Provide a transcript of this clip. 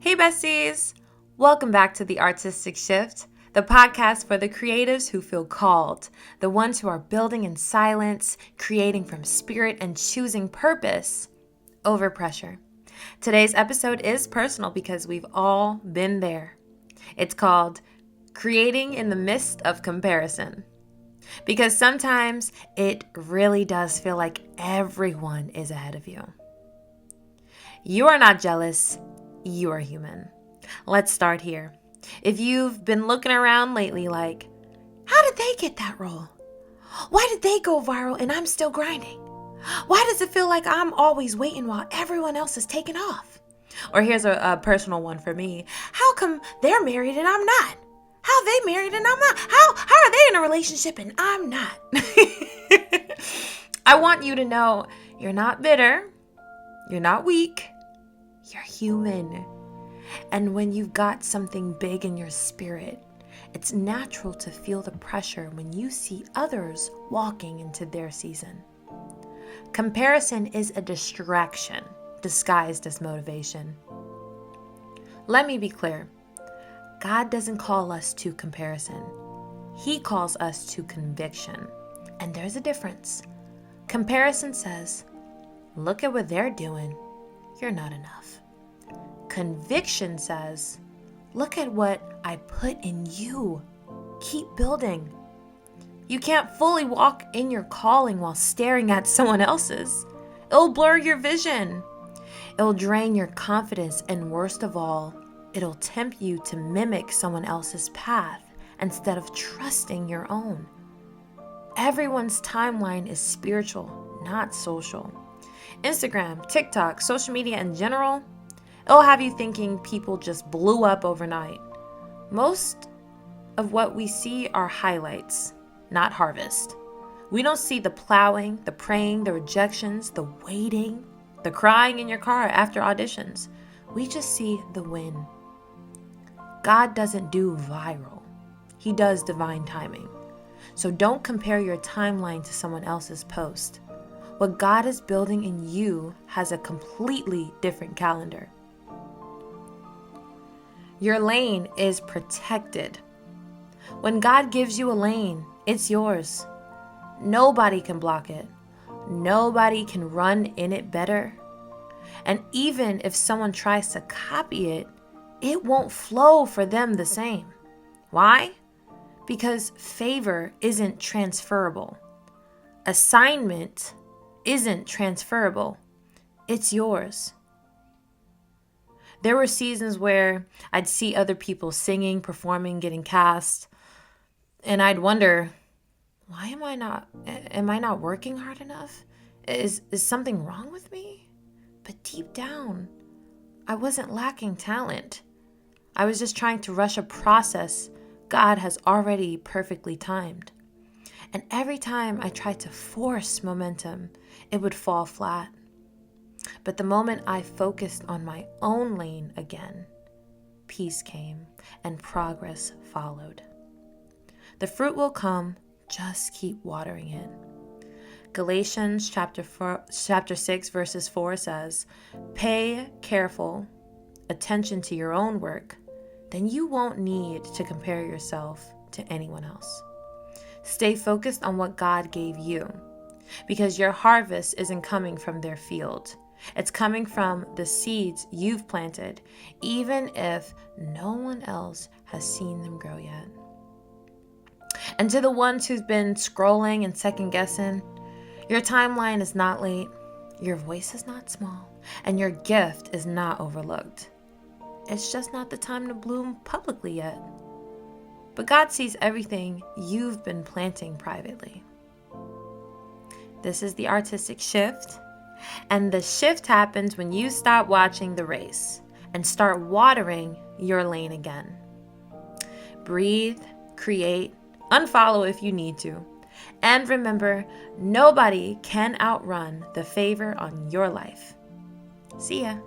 Hey besties! Welcome back to The Artistic Shift, the podcast for the creatives who feel called, the ones who are building in silence, creating from spirit, and choosing purpose over pressure. Today's episode is personal because we've all been there. It's called Creating in the Midst of Comparison. Because sometimes it really does feel like everyone is ahead of you. You are not jealous. You are human. Let's start here. If you've been looking around lately like, how did they get that role? Why did they go viral and I'm still grinding? Why does it feel like I'm always waiting while everyone else is taking off? Or here's a personal one for me. How come they're married and I'm not? How are they married and I'm not? How are they in a relationship and I'm not? I want you to know you're not bitter. You're not weak. You're human. And when you've got something big in your spirit, it's natural to feel the pressure when you see others walking into their season. Comparison is a distraction disguised as motivation. Let me be clear. God doesn't call us to comparison. He calls us to conviction. And there's a difference. Comparison says, look at what they're doing. You're not enough. Conviction says, look at what I put in you. Keep building. You can't fully walk in your calling while staring at someone else's. It'll blur your vision. It'll drain your confidence, and worst of all, it'll tempt you to mimic someone else's path instead of trusting your own. Everyone's timeline is spiritual, not social. Instagram, TikTok, social media in general, it'll have you thinking people just blew up overnight. Most of what we see are highlights, not harvest. We don't see the plowing, the praying, the rejections, the waiting, the crying in your car after auditions. We just see the win. God doesn't do viral. He does divine timing. So don't compare your timeline to someone else's post. What God is building in you has a completely different calendar. Your lane is protected. When God gives you a lane, it's yours. Nobody can block it. Nobody can run in it better. And even if someone tries to copy it, it won't flow for them the same. Why? Because favor isn't transferable. Assignment isn't transferable. It's yours. There were seasons where I'd see other people singing, performing, getting cast, and I'd wonder, am I not working hard enough? Is something wrong with me? But deep down, I wasn't lacking talent. I was just trying to rush a process God has already perfectly timed. And every time I tried to force momentum, it would fall flat. But the moment I focused on my own lane again, peace came and progress followed. The fruit will come, just keep watering it. Galatians chapter 6 verses 4 says, pay careful attention to your own work, then you won't need to compare yourself to anyone else. Stay focused on what God gave you, because your harvest isn't coming from their field. It's coming from the seeds you've planted, even if no one else has seen them grow yet. And to the ones who've been scrolling and second guessing, your timeline is not late, your voice is not small, and your gift is not overlooked. It's just not the time to bloom publicly yet. But God sees everything you've been planting privately. This is the Artistic Shift, and the shift happens when you stop watching the race and start watering your lane again. Breathe, create, unfollow if you need to, and remember, nobody can outrun the favor on your life. See ya.